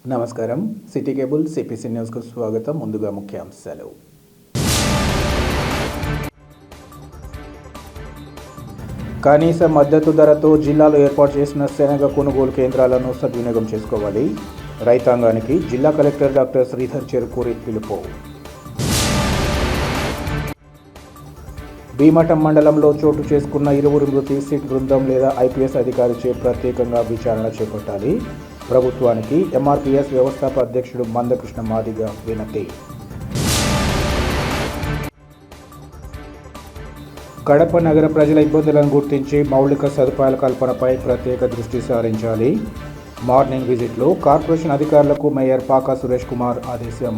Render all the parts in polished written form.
నమస్కారం. City cable CPC న్యూస్కు స్వాగతం. ముందుగా ముఖ్యాంశాలు. కనీస మద్దతు ధరతో జిల్లాలో ఏర్పాటు చేసిన శనగ కొనుగోలు కేంద్రాలను సద్వినియోగం చేసుకోవాలి. రైతాంగానికి జిల్లా కలెక్టర్ డాక్టర్ శ్రీధర్ చెరుకూరి పిలుపు. భీమఠం మండలంలో చోటు చేసుకున్న 20 మృతి సిట్ బృందం లేదా ఐపీఎస్ అధికారిచే ప్రత్యేకంగా విచారణ చేపట్టాలి. ప్రభుత్వానికి ఎంఆర్పీఎస్ వ్యవస్థాప అధ్యక్షుడు మందకృష్ణ మాదిగ వినతి. కడప నగర ప్రజల ఇబ్బందులను గుర్తించి మౌలిక సదుపాయాల కల్పనపై ప్రత్యేక దృష్టి సారించాలి. మార్నింగ్ విజిట్లో కార్పొరేషన్ అధికారులకు మేయర్ పాకా సురేష్ కుమార్ ఆదేశం.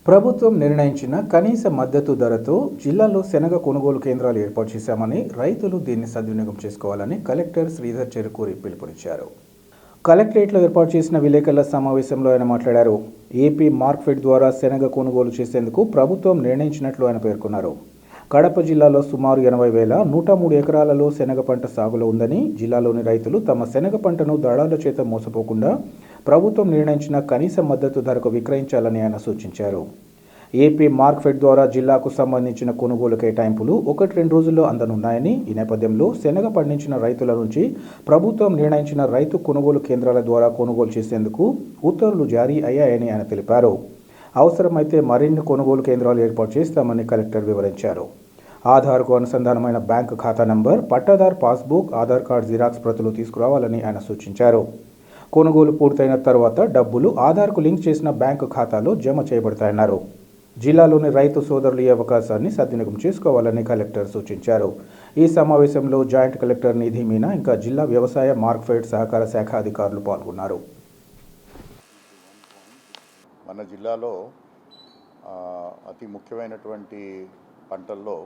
ప్రభుత్వం నిర్ణయించిన కనీస మద్దతు ధరతో జిల్లాలో శనగ కొనుగోలు కేంద్రాలు ఏర్పాటు చేశామని, రైతులు దీన్ని సద్వినియోగం చేసుకోవాలని కలెక్టర్ శ్రీధర్ చెరుకూరి పిలుపునిచ్చారు. కలెక్టరేట్లో ఏర్పాటు చేసిన విలేకరుల సమావేశంలో ఆయన మాట్లాడారు. ఏపీ మార్క్ఫెడ్ ద్వారా శనగ కొనుగోలు చేసేందుకు ప్రభుత్వం నిర్ణయించినట్లు ఆయన పేర్కొన్నారు. కడప జిల్లాలో సుమారు 80,103 ఎకరాలలో శనగ పంట సాగులో ఉందని, జిల్లాలోని రైతులు తమ శనగ పంటను దళారుల చేత మోసపోకుండా ప్రభుత్వం నిర్ణయించిన కనీస మద్దతు ధరకు విక్రయించాలని ఆయన సూచించారు. ఏపీ మార్క్ఫెడ్ ద్వారా జిల్లాకు సంబంధించిన కొనుగోలు కేటాయింపులు 1-2 రోజుల్లో అందనున్నాయని, ఈ నేపథ్యంలో శనగ పండించిన రైతుల నుంచి ప్రభుత్వం నిర్ణయించిన రైతు కొనుగోలు కేంద్రాల ద్వారా కొనుగోలు చేసేందుకు ఉత్తర్వులు జారీ అయ్యాయని ఆయన తెలిపారు. అవసరమైతే మరిన్ని కొనుగోలు కేంద్రాలు ఏర్పాటు చేస్తామని కలెక్టర్ వివరించారు. ఆధార్కు అనుసంధానమైన బ్యాంకు ఖాతా నంబర్, పట్టాదార్ పాస్బుక్, ఆధార్ కార్డు జిరాక్స్ ప్రతులు తీసుకురావాలని ఆయన సూచించారు. కొనుగోలు పూర్తయిన తర్వాత డబ్బులు ఆధార్కు లింక్ చేసిన బ్యాంకు ఖాతాలో జమ చేయబడతాయన్నారు. జిల్లాలోని రైతు సోదరులు ఈ అవకాశాన్ని సద్వినియోగం చేసుకోవాలని కలెక్టర్ సూచించారు. ఈ సమావేశంలో జాయింట్ కలెక్టర్ నిధి మీనా, ఇంకా జిల్లా వ్యవసాయ మార్క్ఫెడ్ సహకార శాఖ అధికారులు పాల్గొన్నారు. మన జిల్లాలో అతి ముఖ్యమైనటువంటి పంటల్లో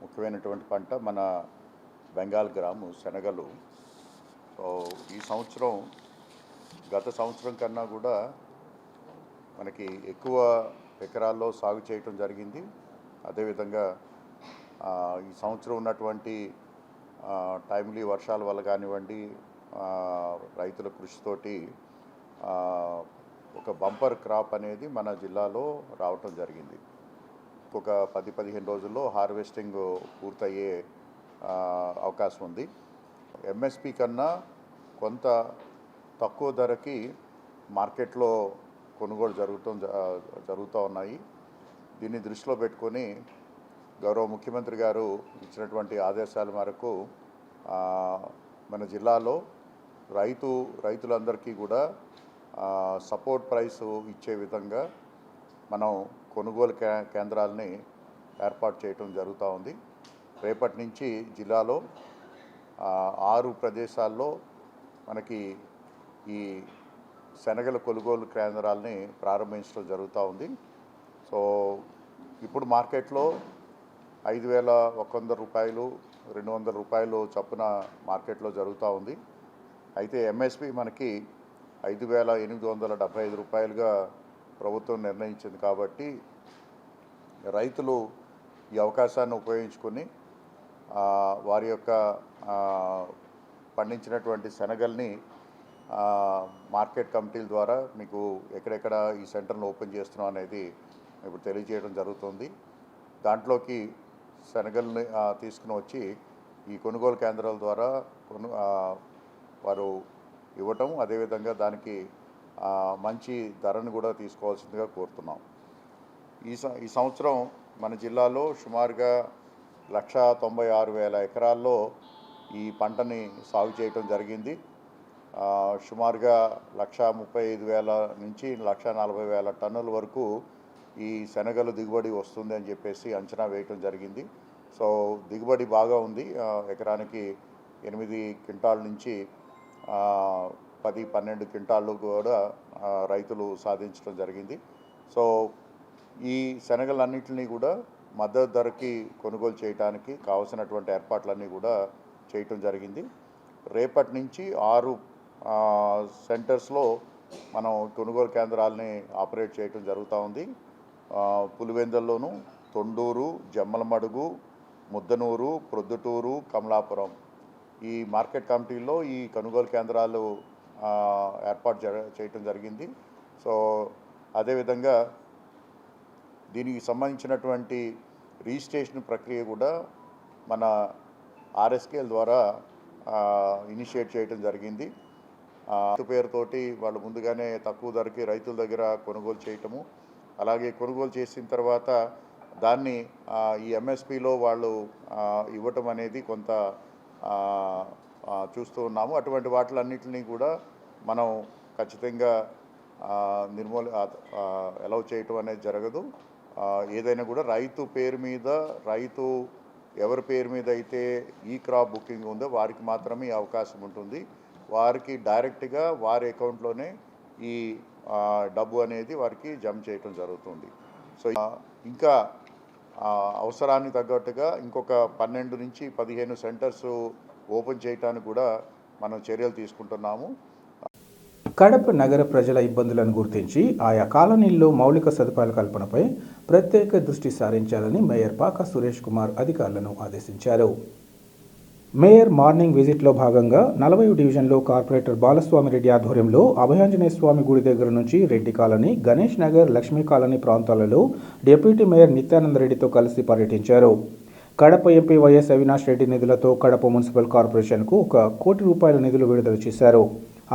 ముఖ్యమైనటువంటి పంట మన బెంగాల్ గ్రాము శనగలు. సో ఈ సంవత్సరం గత సంవత్సరం కన్నా కూడా మనకి ఎక్కువ ఎకరాల్లో సాగు చేయటం జరిగింది. అదేవిధంగా ఈ సంవత్సరం ఉన్నటువంటి టైమ్లీ వర్షాల వల్ల కానివ్వండి, రైతుల కృషితోటి ఒక బంపర్ క్రాప్ అనేది మన జిల్లాలో రావటం జరిగింది. ఒక 10-15 రోజుల్లో హార్వెస్టింగ్ పూర్తయ్యే అవకాశం ఉంది. ఎంఎస్పి కన్నా కొంత తక్కువ ధరకి మార్కెట్లో కొనుగోలు జరుగుతూ ఉన్నాయి. దీన్ని దృష్టిలో పెట్టుకొని గౌరవ ముఖ్యమంత్రి గారు ఇచ్చినటువంటి ఆదేశాల మేరకు మన జిల్లాలో రైతులందరికీ కూడా సపోర్ట్ ప్రైస్ ఇచ్చే విధంగా మనం కొనుగోలు కేంద్రాలని ఏర్పాటు చేయటం జరుగుతూ ఉంది. రేపటి నుంచి జిల్లాలో 6 ప్రదేశాల్లో మనకి ఈ శనగల కొనుగోలు కేంద్రాలని ప్రారంభించడం జరుగుతూ ఉంది. సో ఇప్పుడు మార్కెట్లో 5,100 రూపాయలు, 200 రూపాయలు చొప్పున మార్కెట్లో జరుగుతూ ఉంది. అయితే ఎంఎస్పి మనకి 5,875 రూపాయలుగా ప్రభుత్వం నిర్ణయించింది. కాబట్టి రైతులు ఈ అవకాశాన్ని ఉపయోగించుకొని వారి యొక్క పండించినటువంటి శనగల్ని మార్కెట్ కమిటీల ద్వారా మీకు ఎక్కడెక్కడ ఈ సెంటర్ను ఓపెన్ చేస్తున్నాం అనేది ఇప్పుడు తెలియజేయడం జరుగుతుంది. దాంట్లోకి శనగల్ని తీసుకుని వచ్చి ఈ కొనుగోలు కేంద్రాల ద్వారా వారు ఇవ్వటం, అదేవిధంగా దానికి మంచి ధరను కూడా తీసుకోవాల్సిందిగా కోరుతున్నాం. ఈ సంవత్సరం మన జిల్లాలో సుమారుగా 1,96,000 ఎకరాల్లో ఈ పంటని సాగు చేయటం జరిగింది. సుమారుగా 1,35,000 నుంచి 1,40,000 టన్నుల వరకు ఈ శనగలు దిగుబడి వస్తుంది అని చెప్పేసి అంచనా వేయటం జరిగింది. సో దిగుబడి బాగా ఉంది. ఎకరానికి 8 క్వింటాల నుంచి 10-12 క్వింటాళ్ళు కూడా రైతులు సాధించడం జరిగింది. సో ఈ శనగలన్నింటినీ కూడా మద్దతు ధరకి కొనుగోలు చేయడానికి కావాల్సినటువంటి ఏర్పాట్లన్నీ కూడా చేయటం జరిగింది. రేపటి నుంచి 6 సెంటర్స్లో మనం కొనుగోలు కేంద్రాలని ఆపరేట్ చేయటం జరుగుతూ ఉంది. పులివెందుల్లోను, తొండూరు, జమ్మలమడుగు, ముద్దనూరు, ప్రొద్దుటూరు, కమలాపురం ఈ మార్కెట్ కమిటీలో ఈ కొనుగోలు కేంద్రాలు ఏర్పాటు చేయటం జరిగింది. సో అదేవిధంగా దీనికి సంబంధించినటువంటి రిజిస్ట్రేషన్ ప్రక్రియ కూడా మన ఆర్ఎస్కేఎల్ ద్వారా ఇనిషియేట్ చేయడం జరిగింది. పేరుతోటి వాళ్ళు ముందుగానే తక్కువ ధరకి రైతుల దగ్గర కొనుగోలు చేయటము, అలాగే కొనుగోలు చేసిన తర్వాత దాన్ని ఈ ఎంఎస్పిలో వాళ్ళు ఇవ్వటం అనేది కొంత చూస్తూ ఉన్నాము. అటువంటి వాటిలన్నింటినీ కూడా మనం ఖచ్చితంగా అలౌ చేయటం అనేది జరగదు. ఏదైనా కూడా రైతు పేరు మీద, రైతు ఎవరి పేరు మీద అయితే ఈ క్రాప్ బుకింగ్ ఉందో వారికి మాత్రమే ఈ అవకాశం ఉంటుంది. వారికి డైరెక్ట్గా వారి అకౌంట్లోనే ఈ డబ్బు అనేది వారికి జమ చేయటం జరుగుతుంది. సో ఇంకా అవసరాన్ని తగ్గట్టుగా ఇంకొక 12 నుంచి 15 సెంటర్స్ ఓపెన్ చేయడానికి కూడా మనం చర్యలు తీసుకుంటున్నాము. కడప నగర ప్రజల ఇబ్బందులను గుర్తించి ఆయా కాలనీల్లో మౌలిక సదుపాయాల కల్పనపై ప్రత్యేక దృష్టి సారించాలని మేయర్ పాక సురేష్ కుమార్ అధికారులను ఆదేశించారు. మేయర్ మార్నింగ్ విజిట్లో భాగంగా 40 డివిజన్లో కార్పొరేటర్ బాలస్వామిరెడ్డి ఆధ్వర్యంలో అభయాంజనేయ స్వామి గుడి దగ్గర నుంచి రెడ్డి కాలనీ, గణేష్ నగర్, లక్ష్మీ కాలనీ ప్రాంతాలలో డిప్యూటీ మేయర్ నిత్యానందరెడ్డితో కలిసి పర్యటించారు. కడప ఎంపీ వైఎస్ అవినాష్ రెడ్డి నిధులతో కడప మున్సిపల్ కార్పొరేషన్కు 1 కోటి రూపాయల నిధులు విడుదల చేశారు.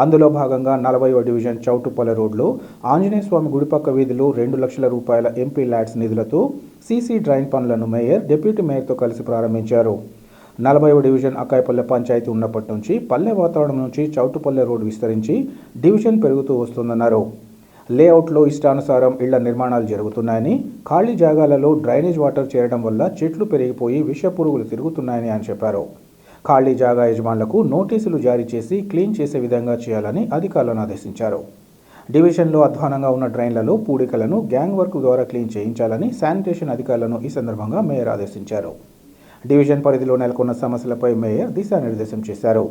అందులో భాగంగా 40వ డివిజన్ చౌటుపల్లె రోడ్లో ఆంజనేయ స్వామి గుడిపక్క వీధిలో 2 లక్షల రూపాయల ఎంపీ ల్యాడ్స్ నిధులతో సీసీ డ్రైన్ పనులను మేయర్, డిప్యూటీ మేయర్తో కలిసి ప్రారంభించారు. 40వ డివిజన్ అకాయపల్లె పంచాయతీ ఉన్నప్పటి నుంచి పల్లె వాతావరణం నుంచి చౌటుపల్లె రోడ్డు విస్తరించి డివిజన్ పెరుగుతూ వస్తుందన్నారు. లేఅవుట్లో ఇష్టానుసారం ఇళ్ల నిర్మాణాలు జరుగుతున్నాయని, ఖాళీ జాగాలలో డ్రైనేజ్ వాటర్ చేరడం వల్ల చెట్లు పెరిగిపోయి విషపురుగులు తిరుగుతున్నాయని ఆయన చెప్పారు. ఖాళీ జాగా యజమానులకు నోటీసులు జారీ చేసి క్లీన్ చేసే విధంగా చేయాలని అధికారులను ఆదేశించారు. డివిజన్లో అధ్వానంగా ఉన్న డ్రైన్లలో పూడికలను గ్యాంగ్ వర్క్ ద్వారా క్లీన్ చేయించాలని శానిటేషన్ అధికారులను ఈ సందర్భంగా మేయర్ ఆదేశించారు. డివిజన్ పరిధిలో నెలకొన్న సమస్యలపై మేయర్ దిశానిర్దేశం చేశారు.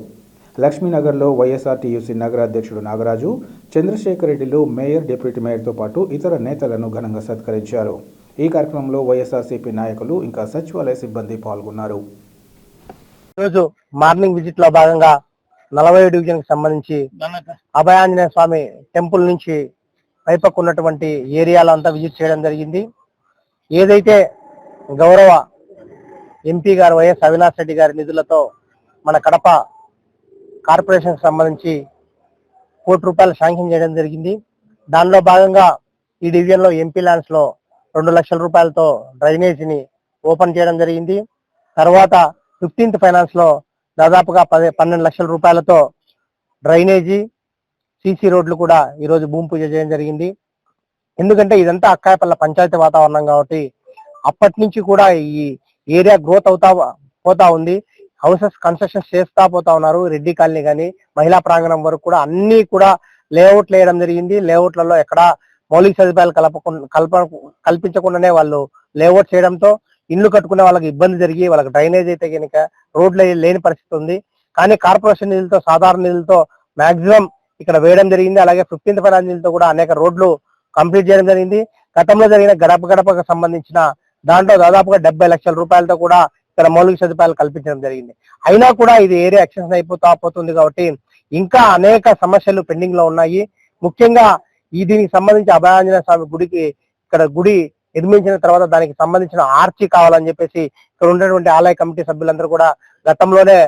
లక్ష్మీనగర్లో వైఎస్ఆర్టీయూసీ నగర అధ్యక్షుడు నాగరాజు, చంద్రశేఖర్ రెడ్డిలు మేయర్, డిప్యూటీ మేయర్తో పాటు ఇతర నేతలను ఘనంగా సత్కరించారు. ఈ కార్యక్రమంలో వైఎస్ఆర్సీపీ నాయకులు ఇంకా సచివాలయ సిబ్బంది పాల్గొన్నారు. ఈరోజు మార్నింగ్ విజిట్ లో భాగంగా 40 డివిజన్ కి సంబంధించి అభయాంజనేయ స్వామి టెంపుల్ నుంచి పైపక్క ఉన్నటువంటి ఏరియాలో అంతా విజిట్ చేయడం జరిగింది. ఏదైతే గౌరవ ఎంపీ గారు వైఎస్ అవినాష్ రెడ్డి గారి నిధులతో మన కడప కార్పొరేషన్ సంబంధించి 1 కోటి రూపాయలు శాంక్షన్ చేయడం జరిగింది. దానిలో భాగంగా ఈ డివిజన్ లో ఎంపీ ల్యాండ్స్ లో 2 లక్షల రూపాయలతో డ్రైనేజీని ఓపెన్ చేయడం జరిగింది. తర్వాత 15th ఫైనాన్స్ లో దాదాపుగా 12 లక్షల రూపాయలతో డ్రైనేజీ, సీసీ రోడ్లు కూడా ఈరోజు భూమి పూజ చేయడం జరిగింది. ఎందుకంటే ఇదంతా అక్కాయపల్లె పంచాయతీ వాతావరణం కాబట్టి అప్పటి నుంచి కూడా ఈ ఏరియా గ్రోత్ పోతా ఉంది. హౌసెస్ కన్స్ట్రక్షన్ చేస్తా పోతా ఉన్నారు. రెడ్డి కాలనీ కానీ మహిళా ప్రాంగణం వరకు కూడా అన్ని కూడా లేఅవుట్లు వేయడం జరిగింది. లేఅవుట్లలో ఎక్కడా మౌలిక సదుపాయాలు కల్పించకుండానే వాళ్ళు లేఅవుట్ చేయడంతో ఇల్లు కట్టుకునే వాళ్ళకి ఇబ్బంది జరిగి వాళ్ళకి డ్రైనేజ్ అయితే కనుక రోడ్లు లేని పరిస్థితి ఉంది. కానీ కార్పొరేషన్ నిధులతో, సాధారణ నిధులతో మాక్సిమం ఇక్కడ వేయడం జరిగింది. అలాగే 15th ఫైనాన్స్ నిధులతో కూడా అనేక రోడ్లు కంప్లీట్ చేయడం జరిగింది. గతంలో జరిగిన గడపకు సంబంధించిన దాంట్లో దాదాపుగా 70 లక్షల రూపాయలతో కూడా ఇక్కడ మౌలిక సదుపాయాలు కల్పించడం జరిగింది. అయినా కూడా ఇది ఏరియా ఎక్స్టెన్షన్ అయిపోతుంది కాబట్టి ఇంకా అనేక సమస్యలు పెండింగ్ లో ఉన్నాయి. ముఖ్యంగా దీనికి సంబంధించి అభయాంజనేయ స్వామి గుడికి ఇక్కడ గుడి నిర్మించిన తర్వాత దానికి సంబంధించిన ఆర్చి కావాలని చెప్పేసి ఇక్కడ ఉన్నటువంటి ఆలయ కమిటీ సభ్యులందరూ కూడా గతంలోనే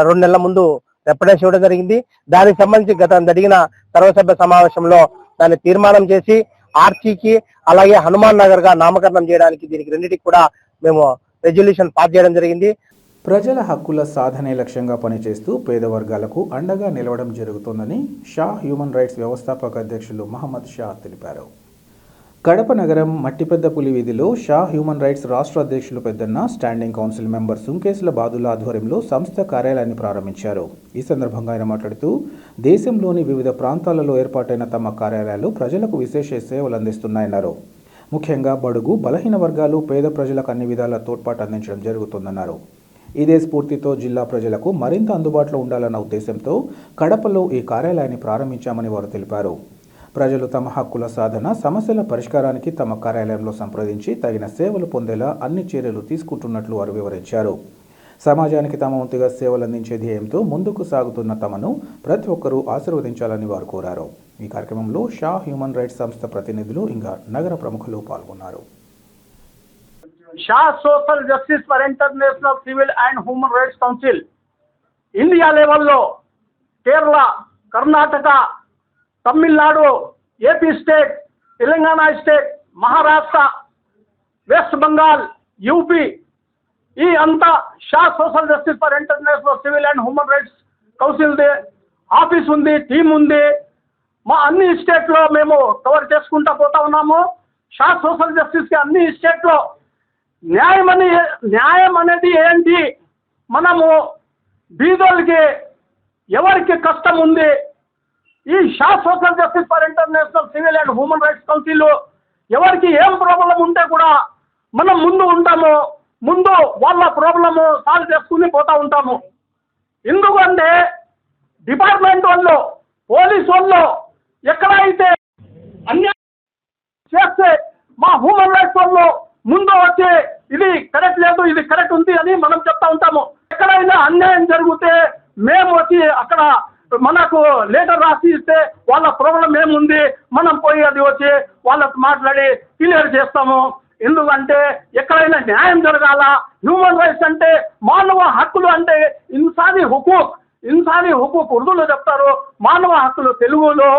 2 నెలల ముందు రిప్రజెంటేషన్ ఇవ్వడం జరిగింది. దానికి సంబంధించి జరిగిన సర్వసభ్య సమావేశంలో దాన్ని తీర్మానం చేసి ఆర్చికి అలాగే హనుమాన్ నగర్ గా నామకరణం చేయడానికి దీనికి రెండింటికి కూడా మేము రెజల్యూషన్ పాస్ చేయడం జరిగింది. ప్రజల హక్కుల సాధనే లక్ష్యంగా పనిచేస్తూ పేద వర్గాలకు అండగా నిలవడం జరుగుతోందని షా హ్యూమన్ రైట్స్ వ్యవస్థాపక అధ్యక్షులు మహమ్మద్ షా తెలిపారు. కడప నగరం మట్టిపెద్దపులి వీధిలో షా హ్యూమన్ రైట్స్ రాష్ట్ర అధ్యక్షులు పెద్దన్న, standing council member Sunkesula badla ఆధ్వర్యంలో సంస్థ కార్యాలయాన్ని ప్రారంభించారు. ఈ సందర్భంగా ఆయన మాట్లాడుతూ దేశంలోని వివిధ ప్రాంతాలలో ఏర్పాటైన తమ కార్యాలయాలు ప్రజలకు విశేష సేవలు అందిస్తున్నాయన్నారు. ముఖ్యంగా బడుగు, బలహీన వర్గాలు, పేద ప్రజలకు అన్ని విధాల తోడ్పాటు అందించడం జరుగుతుందన్నారు. ఇదే స్ఫూర్తితో జిల్లా ప్రజలకు మరింత అందుబాటులో ఉండాలన్న ఉద్దేశంతో కడపలో ఈ కార్యాలయాన్ని ప్రారంభించామని వారు తెలిపారు. ప్రజలు తమ హక్కుల సాధన, సమస్యల పరిష్కారానికి తమ కార్యాలయంలో సంప్రదించి తగిన సేవలు పొందేలా అన్ని చర్యలు తీసుకుంటున్నట్లు వారు వివరించారు. సమాజానికి తమ వంతుగా సేవలు అందించే ధ్యేయంతో ముందుకు సాగుతున్న తమను ప్రతి ఒక్కరూ ఆశీర్వదించాలని వారు కోరారు. ఈ కార్యక్రమంలో షా హ్యూమన్ రైట్స్ సంస్థ ప్రతినిధులు ఇంకా నగర ప్రముఖులు పాల్గొన్నారు. Shah social justice for international civil and human rights council India లెవెల్లో Kerala, Karnataka, Tamil Nadu, AP state, Telangana state, Maharashtra, west Bengal, UP ఈ అంతా Shah social justice for international civil and human rights కౌన్సిల్ది ఆఫీస్ ఉంది, టీం ఉంది. మా అన్ని స్టేట్లో మేము కవర్ చేసుకుంటా పోతా ఉన్నాము. షా సోషల్ జస్టిస్కి అన్ని స్టేట్లో న్యాయం అనేది ఏంటి, మనము బీదోళ్ళకి ఎవరికి కష్టం ఉంది, ఈ Shah social justice for international civil and human rights council ఎవరికి ఏం ప్రాబ్లం ఉంటే కూడా మనం ముందు ఉంటాము, ముందు వాళ్ళ ప్రాబ్లము సాల్వ్ చేసుకుని పోతా ఉంటాము. ఎందుకంటే డిపార్ట్మెంట్ వాళ్ళు, పోలీస్ వాళ్ళు ఎక్కడైతే అన్యాయం చేస్తే మా హ్యూమన్ రైట్స్ వాళ్ళు ముందు వచ్చి ఇది కరెక్ట్ లేదు, ఇది కరెక్ట్ ఉంది అని మనం చెప్తా ఉంటాము. ఎక్కడైనా అన్యాయం జరిగితే మేము వచ్చి అక్కడ మనకు లెటర్ రాసి ఇస్తే వాళ్ళ ప్రాబ్లం ఏముంది మనం పోయి అది వచ్చి వాళ్ళతో మాట్లాడి క్లియర్ చేస్తాము. ఎందుకంటే ఎక్కడైనా న్యాయం జరగాల. హ్యూమన్ రైట్స్ అంటే మానవ హక్కులు, అంటే ఇన్సానీ హుకూక్ ఉర్దూలో చెప్తారు, మానవ హక్కులు తెలుగులో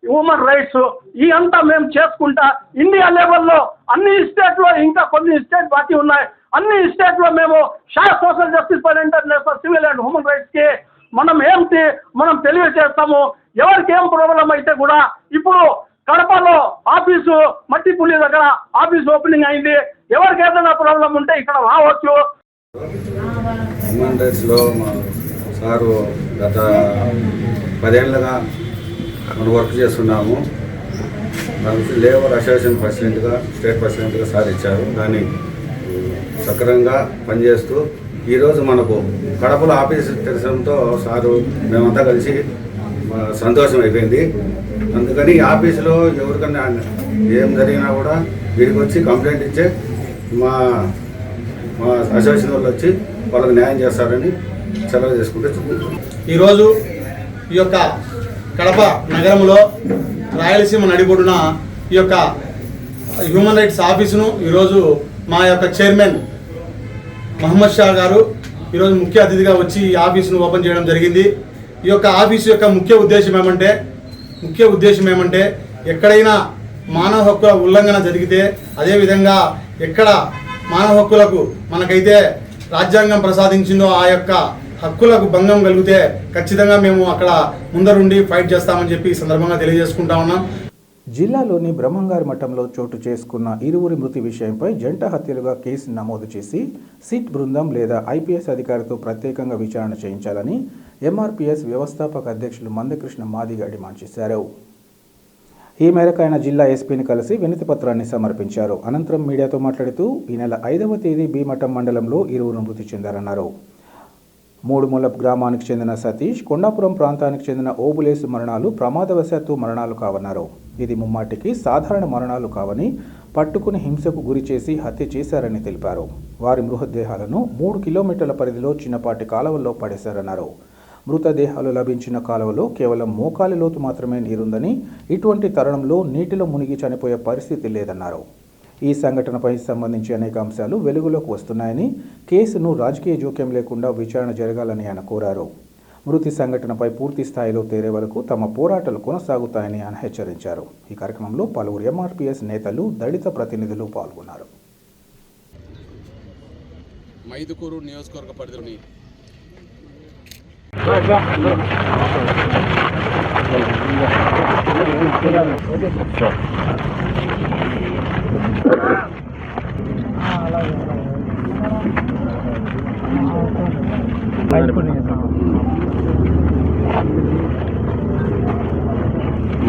హ్యూమన్ రైట్స్. ఈ అంతా మేము చేసుకుంటా ఇండియా లెవెల్లో అన్ని స్టేట్లో, ఇంకా కొన్ని స్టేట్ బాకీ ఉన్నాయి, అన్ని స్టేట్లో మేము Shah social justice for international civil and human రైట్స్కి మనం తెలియజేస్తాము. ఎవరికి ఏం ప్రాబ్లం అయితే కూడా ఇప్పుడు కడపలో ఆఫీసు మట్టిపుల్లి దగ్గర ఆఫీస్ ఓపెనింగ్ అయింది. ఎవరికి ఏదైనా ప్రాబ్లం ఉంటే ఇక్కడ రావచ్చు. హ్యూమన్ రైట్స్లో మా సారు గత 10 ఏళ్ళుగా మనం వర్క్ చేస్తున్నాము. నాకు లేబర్ అసోసియేషన్ ప్రెసిడెంట్గా, స్టేట్ ప్రెసిడెంట్గా సార్ ఇచ్చారు. దాన్ని సక్రమంగా పనిచేస్తూ ఈరోజు మనకు కడపలో ఆఫీస్ తెరచడంతో సారు మేమంతా కలిసి సంతోషం అయిపోయింది. అందుకని ఆఫీసులో ఎవరికన్నా ఏం జరిగినా కూడా వీడికి వచ్చి కంప్లైంట్ ఇచ్చే మా అసోసియేషన్ వాళ్ళు వచ్చి వాళ్ళకి న్యాయం చేస్తారని సెలవు చేసుకుంటే చెప్తున్నాం. ఈరోజు ఈ యొక్క కడప నగరంలో రాయలసీమ నడిబొడ్డున ఈ యొక్క హ్యూమన్ రైట్స్ ఆఫీసును ఈరోజు మా యొక్క చైర్మన్ మహమ్మద్ షా గారు ఈరోజు ముఖ్య అతిథిగా వచ్చి ఈ ఆఫీసును ఓపెన్ చేయడం జరిగింది. ఈ యొక్క ఆఫీసు యొక్క ముఖ్య ఉద్దేశం ఏమంటే ఎక్కడైనా మానవ హక్కుల ఉల్లంఘన జరిగితే, అదేవిధంగా ఎక్కడ మానవ హక్కులకు మనకైతే రాజ్యాంగం ప్రసాదించిందో ఆ యొక్క హక్కులకు భంగం కలిగితే ఖచ్చితంగా మేము అక్కడ ముందరుండి ఫైట్ చేస్తామని చెప్పి ఈ సందర్భంగా తెలియజేసుకుంటా ఉన్నాం. జిల్లాలోని బ్రహ్మంగారి మఠంలో చోటు చేసుకున్న ఇరువురి మృతి విషయంపై జంట హత్యలుగా కేసు నమోదు చేసి సిట్ బృందం లేదా ఐపీఎస్ అధికారితో ప్రత్యేకంగా విచారణ చేయించాలని ఎంఆర్పీఎస్ వ్యవస్థాపక అధ్యక్షులు మందకృష్ణ మాదిగ డిమాండ్ చేశారు. ఈ మేరకు ఆయన జిల్లా ఎస్పీని కలిసి వినతి పత్రాన్ని సమర్పించారు. అనంతరం మీడియాతో మాట్లాడుతూ ఈ నెల 5వ తేదీ భీమఠం మండలంలో ఇరువురు మృతి చెందారన్నారు. మూడుమూల గ్రామానికి చెందిన సతీష్, కొండాపురం ప్రాంతానికి చెందిన ఓబులేసు మరణాలు ప్రమాదవశాత్తు మరణాలు కావన్నారు. ఇది ముమ్మాటికి సాధారణ మరణాలు కావని, పట్టుకుని హింసకు గురి చేసి హత్య చేశారని తెలిపారు. వారి మృతదేహాలను 3 కిలోమీటర్ల పరిధిలో చిన్నపాటి కాలువల్లో పడేశారన్నారు. మృతదేహాలు లభించిన కాలువలో కేవలం మోకాలి లోతు మాత్రమే నీరుందని, ఇటువంటి తరుణంలో నీటిలో మునిగి చనిపోయే పరిస్థితి లేదన్నారు. ఈ సంఘటనపై సంబంధించి అనేక అంశాలు వెలుగులోకి వస్తున్నాయని, కేసును రాజకీయ జోక్యం లేకుండా విచారణ జరగాలని ఆయన కోరారు. మృతి సంఘటనపై పూర్తి స్థాయిలో తేరే వరకు తమ పోరాటాలు కొనసాగుతాయని ఆయన హెచ్చరించారు. ఈ కార్యక్రమంలో పలువురు ఎంఆర్పీఎస్ నేతలు, దళిత ప్రతినిధులు పాల్గొన్నారు. మైదుకూరు నియోజకవర్గ పరిధిలోని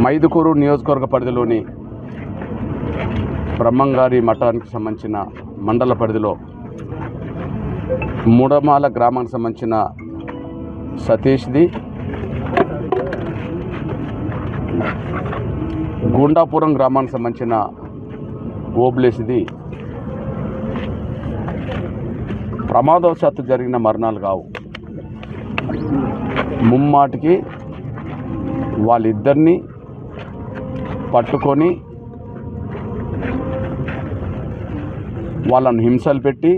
మైదుకూరు నియోజకవర్గ పరిధిలోని బ్రహ్మంగారి మఠానికి సంబంధించిన మండల పరిధిలో మూడమాల గ్రామానికి సంబంధించిన సతీష్ది, గుండాపురం గ్రామానికి సంబంధించిన ఓబులేసిది ప్రమాదవశాత్తు జరిగిన మరణాలు కావు. ముమ్మాటికి వాళ్ళిద్దరినీ పట్టుకొని వాళ్ళను హింసలు పెట్టి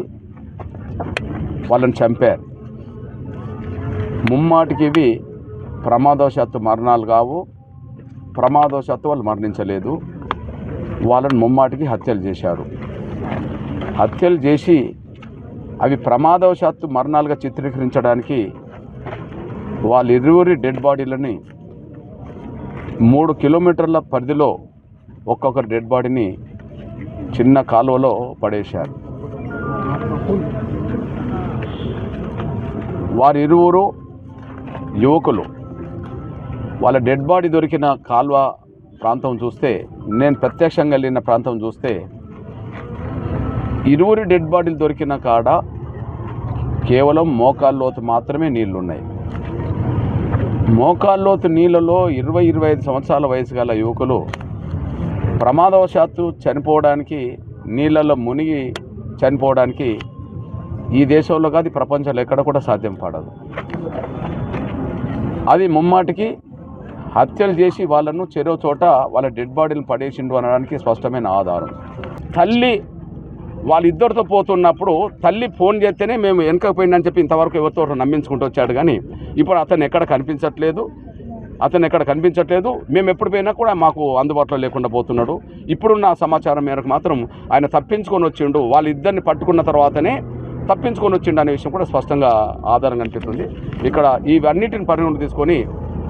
వాళ్ళని చంపారు. ముమ్మాటికి ఇవి ప్రమాదవశాత్తు మరణాలు కావు. ప్రమాదవశాత్తు వాళ్ళు మరణించలేదు. వాళ్ళని ముమ్మాటికి హత్యలు చేశారు. హత్యలు చేసి అవి ప్రమాదవశాత్తు మరణాలుగా చిత్రీకరించడానికి వాళ్ళిరువురి డెడ్ బాడీలని 3 కిలోమీటర్ల పరిధిలో ఒక్కొక్కరి డెడ్ బాడీని చిన్న కాలువలో పడేశారు. వారిరువురు యువకులు. వాళ్ళ డెడ్ బాడీ దొరికిన కాలువ ప్రాంతం చూస్తే, నేను ప్రత్యక్షంగా వెళ్ళిన ప్రాంతం చూస్తే, ఇరువురి డెడ్ బాడీలు దొరికిన కాడ కేవలం మోకాల్లోతు మాత్రమే నీళ్లున్నాయి. మోకాల్లోతు నీళ్ళలో 20-25 సంవత్సరాల వయసు గల యువకులు ప్రమాదవశాత్తు చనిపోవడానికి, నీళ్ళల్లో మునిగి చనిపోవడానికి ఈ దేశంలో కాదు, ప్రపంచంలో ఎక్కడ కూడా సాధ్యం పడదు. అది ముమ్మాటికి హత్యలు చేసి వాళ్ళను చెరో చోట వాళ్ళ డెడ్ బాడీలను పడేసిండు అనడానికి స్పష్టమైన ఆధారం. తల్లి వాళ్ళిద్దరితో పోతున్నప్పుడు తల్లి ఫోన్ చేస్తేనే మేము వెనకపోయిందని చెప్పి ఇంతవరకు ఎవరితో నమ్మించుకుంటూ వచ్చాడు. కానీ ఇప్పుడు అతను ఎక్కడ కనిపించట్లేదు. మేము ఎప్పుడు పోయినా కూడా మాకు అందుబాటులో లేకుండా పోతున్నాడు. ఇప్పుడున్న సమాచారం మేరకు మాత్రం ఆయన తప్పించుకొని వచ్చిండు. వాళ్ళిద్దరిని పట్టుకున్న తర్వాతనే తప్పించుకొని వచ్చిండు అనే విషయం కూడా స్పష్టంగా ఆధారం కనిపిస్తుంది. ఇక్కడ ఇవన్నిటిని పరిగణలోకి తీసుకొని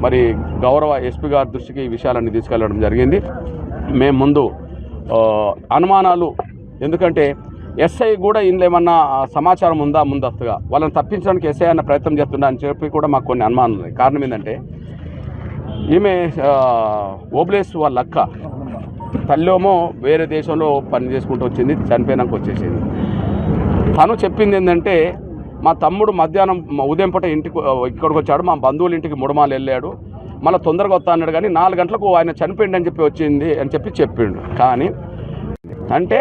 మరి గౌరవ ఎస్పీ గారి దృష్టికి ఈ విషయాలన్నీ తీసుకెళ్లడం జరిగింది. మేము ముందు అనుమానాలు, ఎందుకంటే ఎస్ఐ కూడా ఇందులో ఏమన్నా సమాచారం ఉందా ముందస్తుగా వాళ్ళని తప్పించడానికి ఎస్ఐ అన్న ప్రయత్నం చేస్తుందా అని చెప్పి కూడా మాకు కొన్ని అనుమానాలు ఉన్నాయి. కారణం ఏంటంటే ఈమె ఓబ్లేస్ వాళ్ళ అక్క, తల్లేమో వేరే దేశంలో పని చేసుకుంటూ వచ్చింది, చనిపోయినాక వచ్చేసింది. తను చెప్పింది ఏంటంటే మా తమ్ముడు మధ్యాహ్నం ఉదయం పూట ఇక్కడికి వచ్చాడు, మా బంధువుల ఇంటికి ముడమాలు వెళ్ళాడు, మళ్ళీ తొందరగా వస్తా అన్నాడు, కానీ 4 గంటలకు ఆయన చనిపోయింది అని చెప్పి వచ్చింది అని చెప్పిండు. కానీ అంటే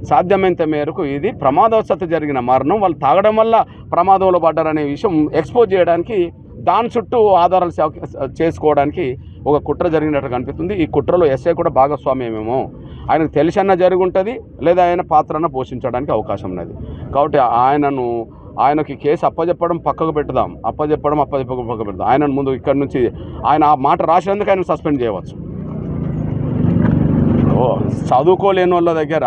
సాధ్యమైనంత మేరకు ఇది ప్రమాదవశాత్తు జరిగిన మరణం, వాళ్ళు తాగడం వల్ల ప్రమాదంలో పడ్డారనే విషయం ఎక్స్పోజ్ చేయడానికి, దాని చుట్టూ ఆధారాలు చేసుకోవడానికి ఒక కుట్ర జరిగినట్టు కనిపిస్తుంది. ఈ కుట్రలో ఎస్ఐ కూడా భాగస్వామ్యమేమో, ఆయనకు తెలిసన్నా జరిగి ఉంటుంది, లేదా ఆయన పాత్రన పోషించడానికి అవకాశం ఉన్నది. కాబట్టి ఆయనకి కేసు అప్పచెప్పడం పక్కకు పెడదాం. ఆయనను ముందు ఇక్కడి నుంచి ఆయన ఆ మాట రాసినందుకు ఆయన సస్పెండ్ చేయవచ్చు. చదువుకోలేని వాళ్ళ దగ్గర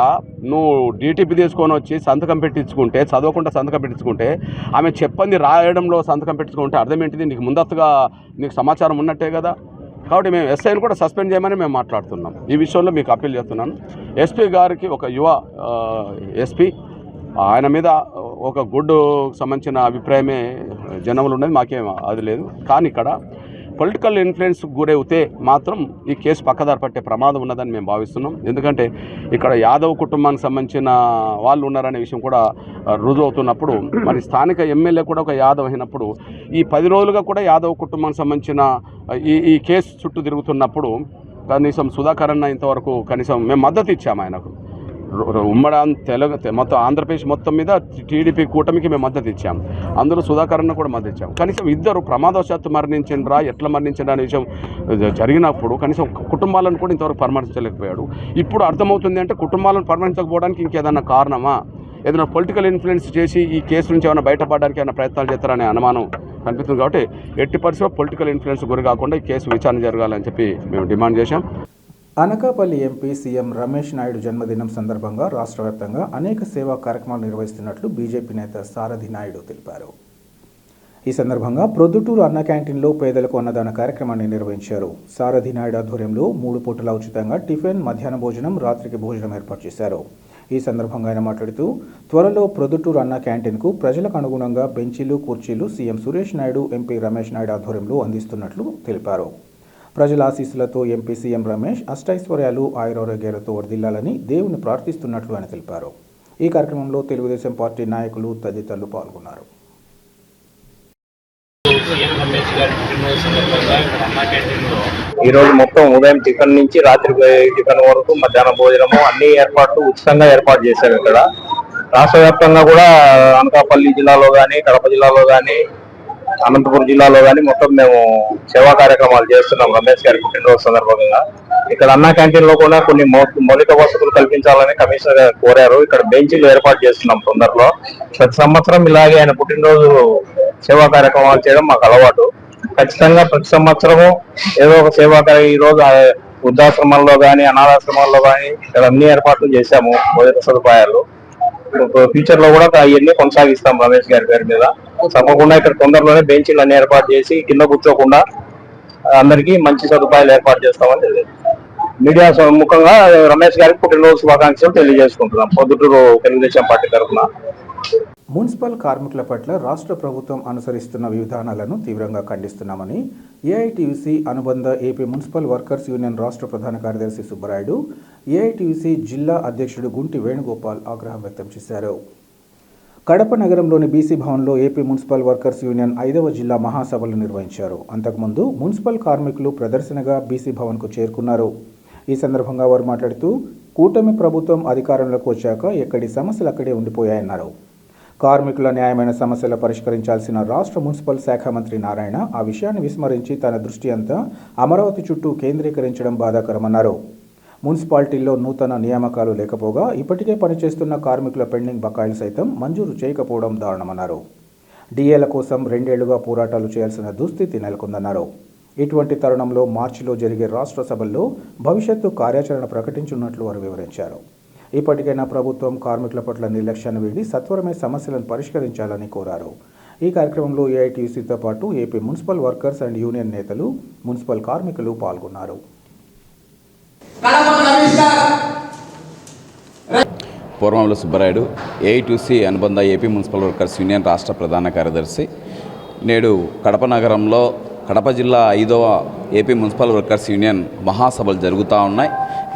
నువ్వు డీటీపీ తీసుకొని వచ్చి సంతకం పెట్టించుకుంటే, చదవకుండా సంతకం పెట్టించుకుంటే, ఆమె చెప్పింది రాయడంలో సంతకం పెట్టించుకుంటే అర్థం ఏంటిది? నీకు ముందస్తుగా నీకు సమాచారం ఉన్నట్టే కదా. కాబట్టి మేము ఎస్ఐని కూడా సస్పెండ్ చేయమని మేము మాట్లాడుతున్నాం. ఈ విషయంలో మీకు అప్పీల్ చేస్తున్నాను. ఎస్పీ గారికి ఒక యువ ఎస్పీ, ఆయన మీద ఒక గుడ్ సంబంధించిన అభిప్రాయమే జనంలో ఉన్నది, మాకేం అది లేదు. కానీ ఇక్కడ పొలిటికల్ ఇన్ఫ్లుయెన్స్ గురైతే మాత్రం ఈ కేసు పక్కదారి పట్టే ప్రమాదం ఉన్నదని మేము భావిస్తున్నాం. ఎందుకంటే ఇక్కడ యాదవ్ కుటుంబానికి సంబంధించిన వాళ్ళు ఉన్నారనే విషయం కూడా రుజువు అవుతున్నప్పుడు, మరి స్థానిక ఎమ్మెల్యే కూడా ఒక యాదవ్ అయినప్పుడు, ఈ 10 రోజులుగా కూడా యాదవ్ కుటుంబానికి సంబంధించిన ఈ కేసు చుట్టూ తిరుగుతున్నప్పుడు కనీసం సుధాకర్ అన్న ఇంతవరకు కనీసం మేము మద్దతు ఇచ్చాము ఆయనకు. ఉమ్మడి మొత్తం ఆంధ్రప్రదేశ్ మొత్తం మీద టీడీపీ కూటమికి మేము మద్దతు ఇచ్చాము. అందులో సుధాకర్ అన్న కూడా మద్దతు ఇచ్చాము. కనీసం ఇద్దరు ప్రమాదవశాత్తు మరణించిండ్రా, ఎట్లా మరణించండి అనే విషయం జరిగినప్పుడు కనీసం కుటుంబాలను కూడా ఇంతవరకు పరామర్శించలేకపోయాడు. ఇప్పుడు అర్థమవుతుంది అంటే కుటుంబాలను పరామర్శించకపోవడానికి ఇంకేదన్నా కారణమా, ఏదైనా పొలిటికల్ ఇన్ఫ్లుయెన్స్ చేసి ఈ కేసు నుంచి ఏమైనా బయటపడడానికి ఏమైనా ప్రయత్నాలు చేస్తారనే అనుమానం కనిపిస్తుంది. కాబట్టి ఎట్టి పరిస్థితుల్లో పొలిటికల్ ఇన్ఫ్లుయెన్స్ గురి కాకుండా ఈ కేసు విచారణ జరగాలని చెప్పి మేము డిమాండ్ చేశాం. అనకాపల్లి ఎంపీ సీఎం రమేష్ నాయుడు జన్మదినం సందర్భంగా రాష్ట్ర వ్యాప్తంగా అనేక సేవా కార్యక్రమాలు నిర్వహిస్తున్నట్లు బీజేపీ నేత సారథి నాయుడు తెలిపారు. ఈ సందర్భంగా ప్రొద్దుటూరు అన్న క్యాంటీన్లో పేదలకు అన్నదాన కార్యక్రమాన్ని నిర్వహించారు. సారథి నాయుడు ఆధ్వర్యంలో 3 పూటల ఉచితంగా టిఫిన్, మధ్యాహ్న భోజనం, రాత్రికి భోజనం ఏర్పాటు చేశారు. ఈ సందర్భంగా ఆయన మాట్లాడుతూ, త్వరలో ప్రొద్దుటూరు అన్న క్యాంటీన్కు ప్రజలకు అనుగుణంగా బెంచీలు, కుర్చీలు సీఎం సురేష్ నాయుడు, ఎంపీ రమేష్ నాయుడు ఆధ్వర్యంలో అందిస్తున్నట్లు తెలిపారు. ప్రజల ఆశీస్సులతో ఎంపీ సీఎం రమేష్ అష్టైశ్వర్యాలు, ఆయురారోగ్యాలతో వర్ధిల్లాలని దేవుని ప్రార్థిస్తున్నట్లు ఆయన తెలిపారు. ఈ కార్యక్రమంలో తెలుగుదేశం పార్టీ నాయకులు తదితరులు పాల్గొన్నారు. ఈరోజు మొత్తం ఉదయం టిఫిన్ నుంచి రాత్రి టిఫిన్ వరకు మధ్యాహ్నం భోజనము అన్ని ఏర్పాట్లు ఉచితంగా ఏర్పాటు చేశారు. ఇక్కడ రాష్ట్ర వ్యాప్తంగా కూడా అనకాపల్లి జిల్లాలో కానీ, కడప జిల్లాలో కానీ, అనంతపురం జిల్లాలో కానీ మొత్తం మేము సేవా కార్యక్రమాలు చేస్తున్నాం. రమేష్ గారి పుట్టినరోజు సందర్భంగా ఇక్కడ అన్నా క్యాంటీన్ లో కూడా కొన్ని మౌలిక వసతులు కల్పించాలని కమిషనర్ గారు కోరారు. ఇక్కడ బెంచీలు ఏర్పాటు చేస్తున్నాం తొందరలో. ప్రతి సంవత్సరం ఇలాగే ఆయన పుట్టినరోజు సేవా కార్యక్రమాలు చేయడం మాకు అలవాటు. ఖచ్చితంగా ప్రతి సంవత్సరము ఏదో ఒక సేవా ఈ రోజు వృద్ధాశ్రమాల్లో కానీ, అనాథాశ్రమాల్లో కానీ ఇక్కడ అన్ని ఏర్పాట్లు చేశాము. భోజన సదుపాయాలు ఫ్యూచర్ లో కూడా ఇవన్నీ కొనసాగిస్తాం రమేష్ గారి పేరు మీద. తప్పకుండా ఇక్కడ తొందరలోనే బెంచీలు అన్ని ఏర్పాటు చేసి కింద కూర్చోకుండా అందరికీ మంచి సదుపాయాలు ఏర్పాటు చేస్తామని మీడియా ముఖంగా రమేష్ గారికి పుట్టినరోజు శుభాకాంక్షలు తెలియజేసుకుంటున్నాం పొద్దుటూరు తెలుగుదేశం పార్టీ తరఫున. మున్సిపల్ కార్మికుల పట్ల రాష్ట్ర ప్రభుత్వం అనుసరిస్తున్న విధానాలను తీవ్రంగా ఖండిస్తున్నామని ఏఐటీయూసీ అనుబంధ ఏపీ మున్సిపల్ వర్కర్స్ యూనియన్ రాష్ట్ర ప్రధాన కార్యదర్శి సుబ్బరాయుడు, ఏఐటీయూసీ జిల్లా అధ్యక్షుడు గుంటి వేణుగోపాల్ ఆగ్రహం వ్యక్తం చేశారు. కడప నగరంలోని బీసీ భవన్లో ఏపీ మున్సిపల్ వర్కర్స్ యూనియన్ 5వ జిల్లా మహాసభలు నిర్వహించారు. అంతకుముందు మున్సిపల్ కార్మికులు ప్రదర్శనగా బీసీ భవన్కు చేరుకున్నారు. ఈ సందర్భంగా వారు మాట్లాడుతూ కూటమి ప్రభుత్వం అధికారంలోకి వచ్చాక ఎక్కడి సమస్యలు అక్కడే ఉండిపోయాయన్నారు. కార్మికుల న్యాయమైన సమస్యలు పరిష్కరించాల్సిన రాష్ట్ర మున్సిపల్ శాఖ మంత్రి నారాయణ ఆ విషయాన్ని విస్మరించి తన దృష్టి అంతా అమరావతి చుట్టూ కేంద్రీకరించడం బాధాకరమన్నారు. మున్సిపాలిటీల్లో నూతన నియామకాలు లేకపోగా ఇప్పటికే పనిచేస్తున్న కార్మికుల పెండింగ్ బకాయిలు సైతం మంజూరు చేయకపోవడం దారుణమన్నారు. డిఏల కోసం 2 ఏళ్లుగా పోరాటాలు చేయాల్సిన దుస్థితి నెలకొందన్నారు. ఇటువంటి తరుణంలో మార్చిలో జరిగే రాష్ట్ర సభల్లో భవిష్యత్తు కార్యాచరణ ప్రకటించున్నట్లు వారు వివరించారు. ఇప్పటికైనా ప్రభుత్వం కార్మికుల పట్ల నిర్లక్ష్యాన్ని వీడి సత్వరమే సమస్యలను పరిష్కరించాలని కోరారు. ఈ కార్యక్రమంలో ఏఐటీయూసీతో పాటు AP municipal workers and union నేతలు, మున్సిపల్ కార్మికులు పాల్గొన్నారు. పూర్వంలో సుబ్బరాయుడు, ఏఐటీయూసీ అనుబంధ ఏపీ మున్సిపల్ వర్కర్స్ యూనియన్ రాష్ట్ర ప్రధాన కార్యదర్శి. నేడు కడప నగరంలో కడప జిల్లా 5వ ఏపీ మున్సిపల్ వర్కర్స్ యూనియన్ మహాసభలు జరుగుతూ ఉన్నాయి.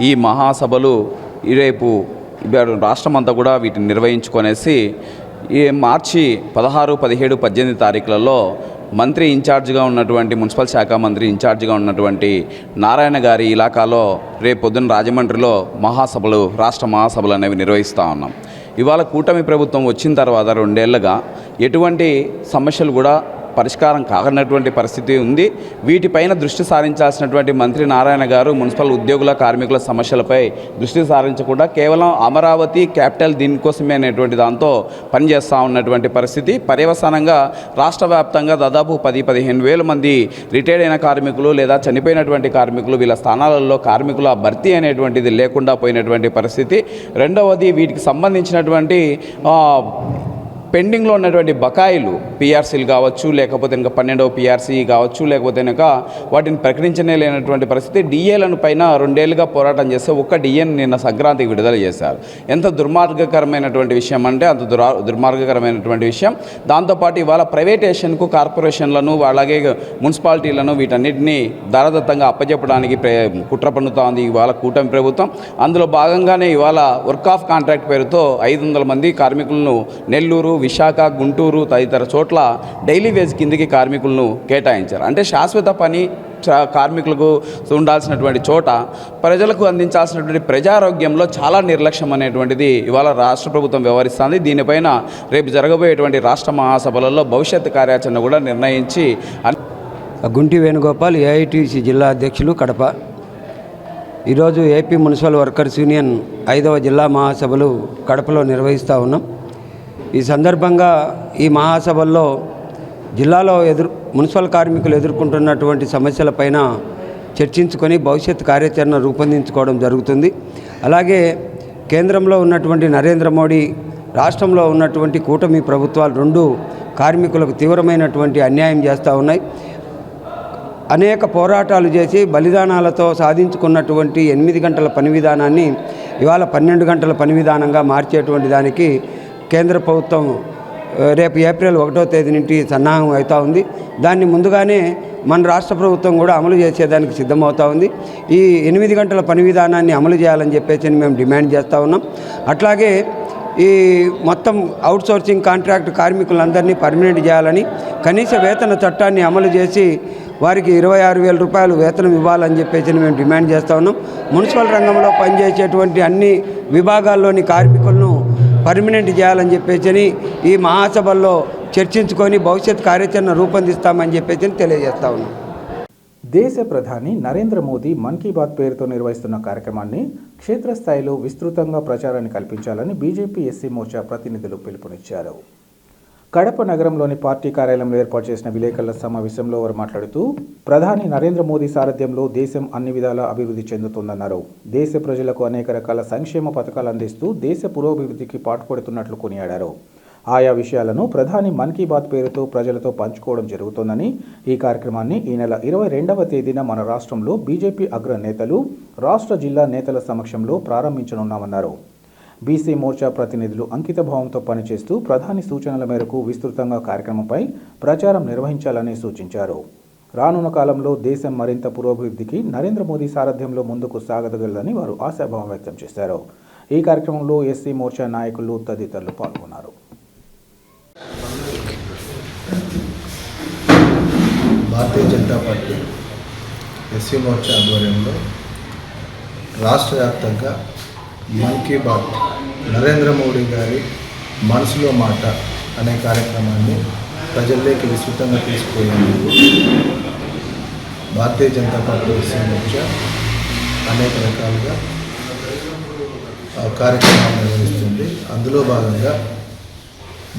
ఈ మహాసభలు రేపు రాష్ట్రమంతా కూడా వీటిని నిర్వహించుకొనేసి ఈ మార్చి 16, 17, 18 తారీఖులలో మంత్రి ఇన్ఛార్జిగా ఉన్నటువంటి మున్సిపల్ శాఖ మంత్రి ఇన్ఛార్జిగా ఉన్నటువంటి నారాయణ గారి ఇలాకాలో రేపు పొద్దున్న రాజమండ్రిలో మహాసభలు, రాష్ట్ర మహాసభలు అనేవి నిర్వహిస్తూ ఉన్నాం. ఇవాళ కూటమి ప్రభుత్వం వచ్చిన తర్వాత 2 ఏళ్లుగా ఎటువంటి సమస్యలు కూడా పరిష్కారం కానటువంటి పరిస్థితి ఉంది. వీటిపైన దృష్టి సారించాల్సినటువంటి మంత్రి నారాయణ గారు మున్సిపల్ ఉద్యోగుల, కార్మికుల సమస్యలపై దృష్టి సారించకుండా కేవలం అమరావతి క్యాపిటల్ దీనికోసమే అనేటువంటి దాంతో పనిచేస్తూ ఉన్నటువంటి పరిస్థితి. పర్యవసానంగా రాష్ట్ర వ్యాప్తంగా దాదాపు 10-15 వేల మంది రిటైర్డ్ అయిన కార్మికులు లేదా చనిపోయినటువంటి కార్మికులు, వీళ్ళ స్థానాలలో కార్మికుల భర్తీ అనేటువంటిది లేకుండా పోయినటువంటి పరిస్థితి. రెండవది, వీటికి సంబంధించినటువంటి పెండింగ్లో ఉన్నటువంటి బకాయిలు, పిఆర్సీలు కావచ్చు, లేకపోతే ఇంకా 12వ పిఆర్సీ కావచ్చు, లేకపోతే ఇంకా వాటిని ప్రకటించనే లేనటువంటి పరిస్థితి. డిఏలను పైన 2 ఏళ్లుగా పోరాటం చేస్తే ఒక్క డిఏను నిన్న సంక్రాంతికి విడుదల చేశారు. ఎంత దుర్మార్గకరమైనటువంటి విషయం అంటే అంత దుర్మార్గకరమైనటువంటి విషయం. దాంతోపాటు ఇవాళ ప్రైవేటేషన్కు కార్పొరేషన్లను, అలాగే మున్సిపాలిటీలను వీటన్నిటినీ దారదత్తంగా అప్పచెప్పడానికి కుట్ర పన్నుతోంది ఇవాళ కూటమి ప్రభుత్వం. అందులో భాగంగానే ఇవాళ వర్క్ ఆఫ్ కాంట్రాక్ట్ పేరుతో 500 మంది కార్మికులను నెల్లూరు, విశాఖ, గుంటూరు తదితర చోట్ల డైలీ వేజ్ కిందికి కార్మికులను కేటాయించారు. అంటే శాశ్వత పని కార్మికులకు ఉండాల్సినటువంటి చోట ప్రజలకు అందించాల్సినటువంటి ప్రజారోగ్యంలో చాలా నిర్లక్ష్యం అనేటువంటిది ఇవాళ రాష్ట్ర ప్రభుత్వం వ్యవహరిస్తుంది. దీనిపైన రేపు జరగబోయేటువంటి రాష్ట్ర మహాసభలలో భవిష్యత్తు కార్యాచరణ కూడా నిర్ణయించి. గుంటి వేణుగోపాల్, ఏఐటీసీ జిల్లా అధ్యక్షులు, కడప. ఈరోజు ఏపీ మున్సిపల్ వర్కర్స్ యూనియన్ 5వ జిల్లా మహాసభలు కడపలో నిర్వహిస్తూ ఉన్నాం. ఈ సందర్భంగా ఈ మహాసభల్లో జిల్లాలో మున్సిపల్ కార్మికులు ఎదుర్కొంటున్నటువంటి సమస్యలపైన చర్చించుకొని భవిష్యత్ కార్యాచరణ రూపొందించుకోవడం జరుగుతుంది. అలాగే కేంద్రంలో ఉన్నటువంటి నరేంద్ర మోడీ, రాష్ట్రంలో ఉన్నటువంటి కూటమి ప్రభుత్వాలు 2 కార్మికులకు తీవ్రమైనటువంటి అన్యాయం చేస్తూ ఉన్నాయి. అనేక పోరాటాలు చేసి బలిదానాలతో సాధించుకున్నటువంటి 8 గంటల పని విధానాన్ని ఇవాళ 12 గంటల పని విధానంగా మార్చేటువంటి దానికి కేంద్ర ప్రభుత్వం రేపు ఏప్రిల్ 1వ తేదీ నుండి సన్నాహం అవుతూ ఉంది. దాన్ని ముందుగానే మన రాష్ట్ర ప్రభుత్వం కూడా అమలు చేసేదానికి సిద్ధమవుతూ ఉంది. ఈ 8 గంటల పని విధానాన్ని అమలు చేయాలని చెప్పేసి మేము డిమాండ్ చేస్తూ ఉన్నాం. అట్లాగే ఈ మొత్తం అవుట్సోర్సింగ్ కాంట్రాక్ట్ కార్మికులందరినీ పర్మనెంట్ చేయాలని, కనీస వేతన చట్టాన్ని అమలు చేసి వారికి 26,000 రూపాయలు వేతనం ఇవ్వాలని చెప్పేసి మేము డిమాండ్ చేస్తూ ఉన్నాం. మున్సిపల్ రంగంలో పనిచేసేటువంటి అన్ని విభాగాల్లోని కార్మికులను పర్మనెంట్ చేయాలని చెప్పేసి ఈ మహాసభల్లో చర్చించుకొని భవిష్యత్ కార్యాచరణ రూపొందిస్తామని చెప్పేసి తెలియజేస్తా ఉన్నాం. దేశ ప్రధాని నరేంద్ర మోదీ మన్ కీ బాత్ పేరుతో నిర్వహిస్తున్న కార్యక్రమాన్ని క్షేత్రస్థాయిలో విస్తృతంగా ప్రచారాన్ని కల్పించాలని బీజేపీ ఎస్సీ మోర్చా ప్రతినిధులు పిలుపునిచ్చారు. కడప నగరంలోని పార్టీ కార్యాలయంలో ఏర్పాటు చేసిన విలేకరుల సమావేశంలో వారు మాట్లాడుతూ ప్రధాని నరేంద్ర మోదీ సారథ్యంలో దేశం అన్ని విధాలా అభివృద్ధి చెందుతుందన్నారు. దేశ ప్రజలకు అనేక రకాల సంక్షేమ పథకాలు అందిస్తూ దేశ పురోభివృద్ధికి పాటుపడుతున్నట్లు కొనియాడారు. ఆయా విషయాలను ప్రధాని మన్ కీ బాత్ పేరుతో ప్రజలతో పంచుకోవడం జరుగుతోందని, ఈ కార్యక్రమాన్ని ఈ నెల 22వ తేదీన మన రాష్ట్రంలో బీజేపీ అగ్ర నేతలు, రాష్ట్ర జిల్లా నేతల సమక్షంలో ప్రారంభించనున్నామన్నారు. బీసీ మోర్చా ప్రతినిధులు అంకితభావంతో పనిచేస్తూ ప్రధాని సూచనల మేరకు విస్తృతంగా కార్యక్రమంపై ప్రచారం నిర్వహించాలని సూచించారు. రానున్న కాలంలో దేశం మరింత పురోభివృద్ధికి నరేంద్ర మోదీ సారథ్యంలో ముందుకు సాగదగలదని వారు ఆశాభావం వ్యక్తం చేశారు. ఈ కార్యక్రమంలో ఎస్సీ మోర్చా నాయకులు తదితరులు పాల్గొన్నారు. భారతీయ జనతా పార్టీ ఎస్సీ మోర్చా ఆధ్వర్యంలో రాష్ట్ర వ్యాప్తంగా మన్ కీ బాత్ నరేంద్ర మోడీ గారి మనసులో మాట అనే కార్యక్రమాన్ని ప్రజల్లోకి విస్తృతంగా తీసుకుపోయేందుకు భారతీయ జనతా పార్టీ ఎస్సీ మోర్చా అనేక రకాలుగా కార్యక్రమాలు నిర్వహిస్తుంది. అందులో భాగంగా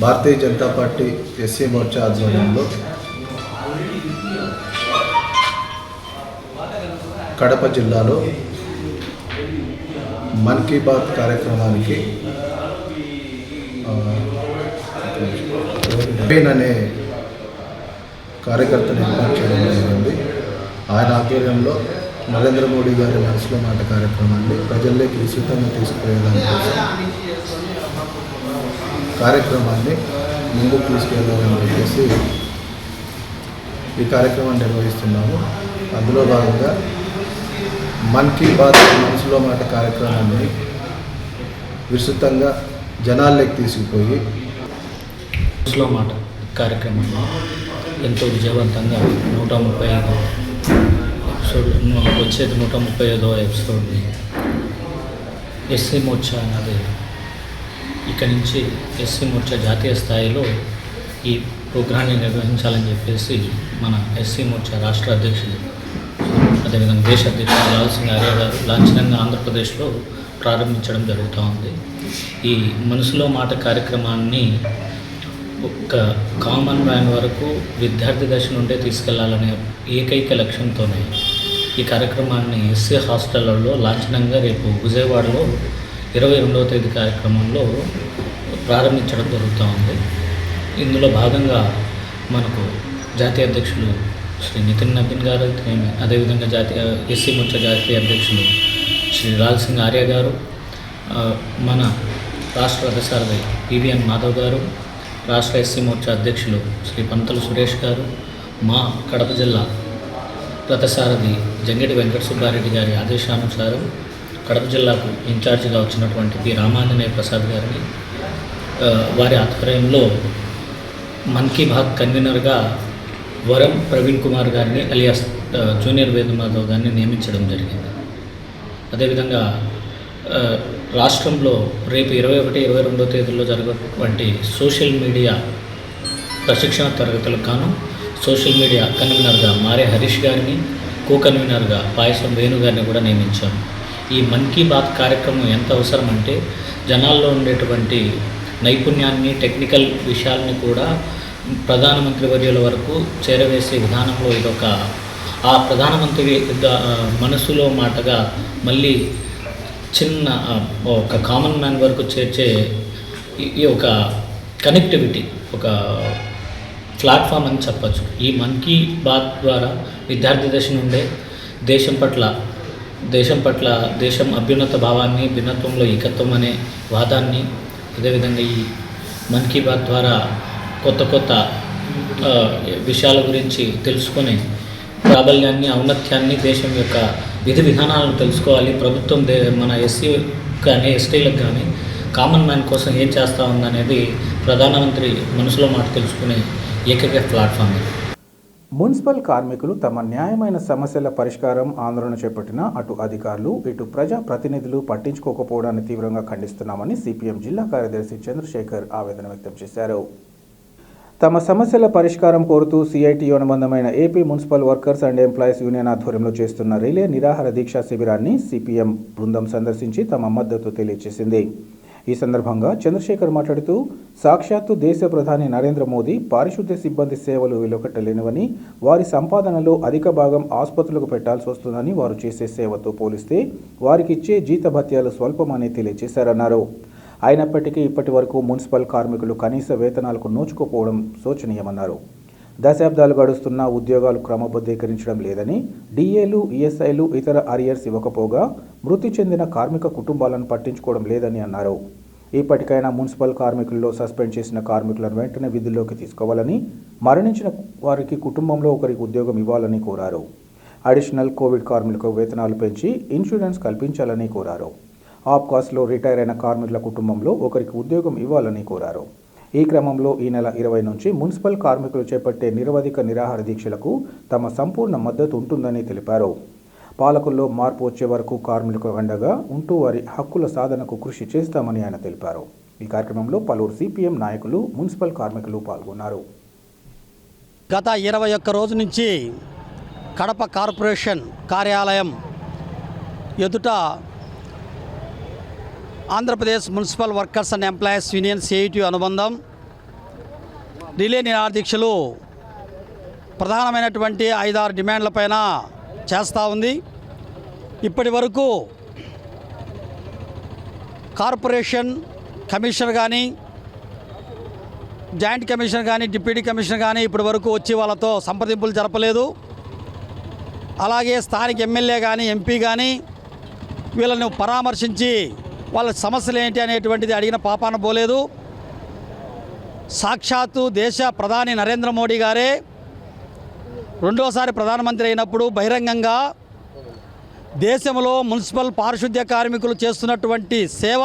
భారతీయ జనతా పార్టీ ఎస్సీ మోర్చా ఆధ్వర్యంలో కడప జిల్లాలో మన్ కీ బాత్ కార్యక్రమానికి అనే కార్యకర్తను ఏర్పాటు చేయడం జరిగింది. ఆయన ఆధ్వర్యంలో నరేంద్ర మోడీ గారి మనసులో మాట కార్యక్రమాన్ని ప్రజల్లోకి విస్తృతంగా తీసుకువెళ్ళడానికి కార్యక్రమాన్ని ముందుకు తీసుకెళ్ళాలని చెప్పేసి ఈ కార్యక్రమాన్ని నిర్వహిస్తున్నాము. అందులో భాగంగా మన్ కీ బాత్ మనసులో మాట కార్యక్రమాన్ని విస్తృతంగా జనాల్లోకి తీసుకుపోయి మనసులో మాట కార్యక్రమాన్ని ఎంతో విజయవంతంగా 135 ఎపిసోడ్ వచ్చేది 135వ ఎపిసోడ్ని ఎస్సీ మోర్చా అన్నది ఇక్కడి నుంచి ఎస్సీ మోర్చా జాతీయ స్థాయిలో ఈ ప్రోగ్రాన్ని నిర్వహించాలని చెప్పేసి మన ఎస్సీ మోర్చా రాష్ట్ర అధ్యక్షులు అదేవిధంగా దేశ అధ్యక్షుడు లాల్ సింగ్ ఆర్య గారు లాంఛనంగా ఆంధ్రప్రదేశ్లో ప్రారంభించడం జరుగుతూ ఉంది. ఈ మనసులో మాట కార్యక్రమాన్ని ఒక కామన్ మ్యాన్ వరకు విద్యార్థి దశ నుండే తీసుకెళ్లాలనే ఏకైక లక్ష్యంతోనే ఈ కార్యక్రమాన్ని ఎస్సీ హాస్టళ్లలో లాంఛనంగా రేపు విజయవాడలో 22వ తేదీ కార్యక్రమంలో ప్రారంభించడం జరుగుతూ ఉంది. ఇందులో భాగంగా మనకు జాతీయ అధ్యక్షులు శ్రీ నితిన్ నబీన్ గారు, అదేవిధంగా జాతీయ ఎస్సీ మోర్చా జాతీయ అధ్యక్షులు శ్రీ లాల్ సింగ్ ఆర్య గారు, మన రాష్ట్ర రథసారథి పివిఎన్ మాధవ్ గారు, రాష్ట్ర ఎస్సీ మోర్చా అధ్యక్షులు శ్రీ పంతలు సురేష్ గారు, మా కడప జిల్లా రథసారథి జంగెటి వెంకట సుబ్బారెడ్డి గారి ఆదేశానుసారం కడప జిల్లాకు ఇన్ఛార్జిగా వచ్చినటువంటి పి రామాంజనేయ ప్రసాద్ గారిని వారి ఆధ్వర్యంలో మన్ కీ బాత్ కన్వీనర్గా వరం ప్రవీణ్ కుమార్ గారిని అలియాస్ జూనియర్ వేదమాధవ్ గారిని నియమించడం జరిగింది. అదేవిధంగా రాష్ట్రంలో రేపు 21, 22వ తేదీల్లో జరగటువంటి సోషల్ మీడియా ప్రశిక్షణ తరగతులకు గాను సోషల్ మీడియా కన్వీనర్గా మారే హరీష్ గారిని, కో కన్వీనర్గా పాయసం వేణు గారిని కూడా నియమించాము. ఈ మన్ కీ బాత్ కార్యక్రమం ఎంత అవసరం అంటే జనాల్లో ఉండేటువంటి నైపుణ్యాన్ని, టెక్నికల్ విషయాలని కూడా ప్రధానమంత్రి వర్యుల వరకు చేరవేసే విధానంలో ఇదొక ఆ ప్రధానమంత్రి మనసులో మాటగా మళ్ళీ చిన్న ఒక కామన్ మ్యాన్ వరకు చేర్చే ఈ ఒక కనెక్టివిటీ, ఒక ప్లాట్ఫామ్ అని చెప్పచ్చు. ఈ మన్ కీ బాత్ ద్వారా విద్యార్థి దశ నుండే దేశం పట్ల దేశం అభ్యున్నత భావాన్ని, భిన్నత్వంలో ఏకత్వం అనే వాదాన్ని, అదేవిధంగా ఈ మన్ కీ బాత్ ద్వారా కొత్త విషయాల గురించి తెలుసుకొని ప్రాబల్యాన్ని, ఔన్నత్యాన్ని, దేశం యొక్క విధి విధానాలను తెలుసుకోవాలి. ప్రభుత్వం మన ఎస్సీ కానీ ఎస్టీలకు కానీ కామన్ మ్యాన్ కోసం ఏం చేస్తూ ఉందనేది ప్రధానమంత్రి మనసులో మాట తెలుసుకునే ఏకైక ప్లాట్ఫామ్. మున్సిపల్ కార్మికులు తమ న్యాయమైన సమస్యల పరిష్కారం ఆందోళన చేపట్టిన అటు అధికారులు ఇటు ప్రజా ప్రతినిధులు పట్టించుకోకపోవడాన్ని తీవ్రంగా ఖండిస్తున్నామని సిపిఎం జిల్లా కార్యదర్శి చంద్రశేఖర్ ఆవేదన వ్యక్తం చేశారు. తమ సమస్యల పరిష్కారం కోరుతూ సిఐటియు అనుబంధమైన AP municipal workers and employees union ఆధ్వర్యంలో చేస్తున్న రిలే నిరాహార దీక్షా శిబిరాన్ని సిపిఎం బృందం సందర్శించి తమ మద్దతు తెలియజేసింది. ఈ సందర్భంగా చంద్రశేఖర్ మాట్లాడుతూ సాక్షాత్తు దేశ ప్రధాని నరేంద్ర మోదీ పారిశుద్ధ్య సిబ్బంది సేవలు వెలువట్టలేనివని, వారి సంపాదనలో అధిక భాగం ఆసుపత్రులకు పెట్టాల్సి వస్తుందని, వారు చేసే సేవతో పోలిస్తే వారికిచ్చే జీతభత్యాలు స్వల్పమని తెలియజేశారన్నారు. అయినప్పటికీ ఇప్పటి వరకు మున్సిపల్ కార్మికులు కనీస వేతనాలకు నోచుకోపోవడం శోచనీయమన్నారు. దశాబ్దాలు గడుస్తున్న ఉద్యోగాలు క్రమబద్ధీకరించడం లేదని, డిఏలు, ఈఎస్ఐలు, ఇతర అరియర్స్ ఇవ్వకపోగా మృతి చెందిన కార్మిక కుటుంబాలను పట్టించుకోవడం లేదని అన్నారు. ఇప్పటికైనా మున్సిపల్ కార్మికుల్లో సస్పెండ్ చేసిన కార్మికులను వెంటనే విధుల్లోకి తీసుకోవాలని, మరణించిన వారికి కుటుంబంలో ఒకరికి ఉద్యోగం ఇవ్వాలని కోరారు. అడిషనల్ కోవిడ్ కార్మికులకు వేతనాలు పెంచి ఇన్సూరెన్స్ కల్పించాలని కోరారు. ఆప్కాస్లో రిటైర్ అయిన కార్మికుల కుటుంబంలో ఒకరికి ఉద్యోగం ఇవ్వాలని కోరారు. ఈ క్రమంలో ఈ నెల 20 నుంచి మున్సిపల్ కార్మికులు చేపట్టే నిరవధిక నిరాహార దీక్షలకు తమ సంపూర్ణ మద్దతు ఉంటుందని తెలిపారు. పాలకుల్లో మార్పు వచ్చే వరకు కార్మికులకు అండగా ఉంటూ వారి హక్కుల సాధనకు కృషి చేస్తామని ఆయన తెలిపారు. ఈ కార్యక్రమంలో పలువురు సిపిఎం నాయకులు, మున్సిపల్ కార్మికులు పాల్గొన్నారు. గత 21 రోజు నుంచి కడప కార్పొరేషన్ కార్యాలయం ఎదుట Andhra Pradesh municipal workers and employees union CITU అనుబంధం రిలే నిరాహార దీక్షలు ప్రధానమైనటువంటి 5-6 డిమాండ్లపైన చేస్తూ ఉంది. ఇప్పటి వరకు కార్పొరేషన్ కమిషనర్ కానీ, జాయింట్ కమిషనర్ కానీ, డిప్యూటీ కమిషనర్ కానీ ఇప్పటి వరకు వచ్చి వాళ్ళతో సంప్రదింపులు జరపలేదు. అలాగే స్థానిక ఎమ్మెల్యే కానీ, ఎంపీ కానీ వీళ్ళను పరామర్శించి వాళ్ళ సమస్యలు ఏంటి అనేటువంటిది అడిగిన పాపాన పోలేదు. సాక్షాత్తు దేశ ప్రధాని నరేంద్ర మోడీ గారే రెండోసారి ప్రధానమంత్రి అయినప్పుడు బహిరంగంగా దేశంలో మున్సిపల్ పారిశుద్ధ్య కార్మికులు చేస్తున్నటువంటి సేవ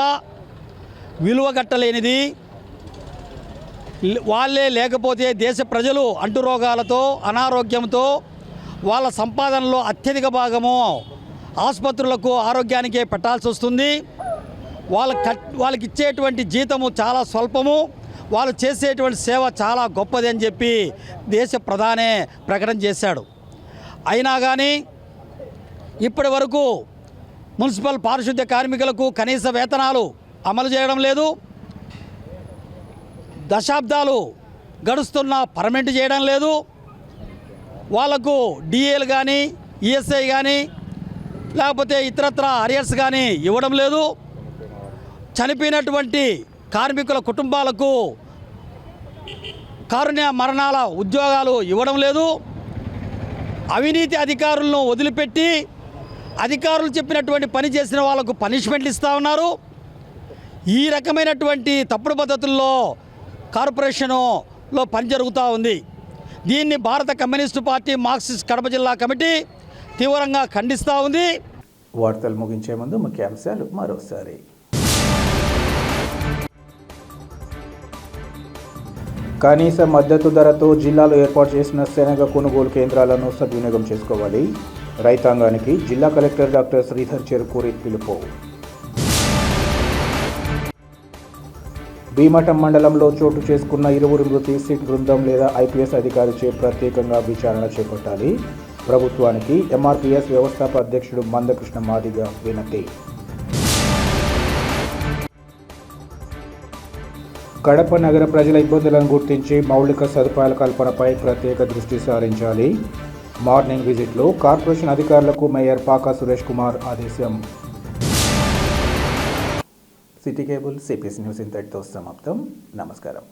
విలువగట్టలేనిది, వాళ్ళే లేకపోతే దేశ ప్రజలు అంటురోగాలతో, అనారోగ్యంతో వాళ్ళ సంపాదనలో అత్యధిక భాగము ఆసుపత్రులకు, ఆరోగ్యానికే పెట్టాల్సి వస్తుంది. వాళ్ళకి ఇచ్చేటువంటి జీతము చాలా స్వల్పము, వాళ్ళు చేసేటువంటి సేవ చాలా గొప్పది అని చెప్పి దేశ ప్రధానే ప్రకటన చేశాడు. అయినా కానీ ఇప్పటి వరకు మున్సిపల్ పారిశుద్ధ్య కార్మికులకు కనీస వేతనాలు అమలు చేయడం లేదు. దశాబ్దాలు గడుస్తున్నా పర్మనెంట్ చేయడం లేదు. వాళ్లకు డిఏలు కానీ, ఈఎస్ఐ కానీ, లేకపోతే ఇతరత్ర అరియర్స్ కానీ ఇవ్వడం లేదు. చనిపోయినటువంటి కార్మికుల కుటుంబాలకు కారుణ్య మరణాల ఉద్యోగాలు ఇవ్వడం లేదు. అవినీతి అధికారులను వదిలిపెట్టి అధికారులు చెప్పినటువంటి పని చేసిన వాళ్ళకు పనిష్మెంట్లు ఇస్తూ ఉన్నారు. ఈ రకమైనటువంటి తప్పుడు పద్ధతుల్లో కార్పొరేషన్లో పని జరుగుతూ ఉంది. దీన్ని భారత కమ్యూనిస్టు పార్టీ మార్క్సిస్ట్ కడప జిల్లా కమిటీ తీవ్రంగా ఖండిస్తూ ఉంది. వార్తలు ముగించే ముందు ముఖ్యాంశాలు మరోసారి. కనీస మద్దతు ధరతో జిల్లాలో ఏర్పాటు చేసిన శనగ కొనుగోలు కేంద్రాలను సద్వినియోగం చేసుకోవాలి. రైతాంగానికి జిల్లా కలెక్టర్ డాక్టర్ శ్రీధర్ చెరుకూరి పిలుపు. భీమఠం మండలంలో చోటు చేసుకున్న 20 మృతి సిట్ బృందం లేదా ఐపీఎస్ అధికారిచే ప్రత్యేకంగా విచారణ చేపట్టాలి. ప్రభుత్వానికి ఎంఆర్పీఎస్ వ్యవస్థాపక అధ్యక్షుడు మందకృష్ణ మాదిగ వినతి. కడప నగర ప్రజల ఇబ్బందులను గుర్తించి మౌలిక సదుపాయాల కల్పనపై ప్రత్యేక దృష్టి సారించాలి. మార్నింగ్ విజిట్లో కార్పొరేషన్ అధికారులకు మేయర్ పాకా సురేష్ కుమార్ ఆదేశం. సిటీ కేబుల్ సిపిఎస్ న్యూస్ ఇంతటితో సమాప్తం. నమస్కారం.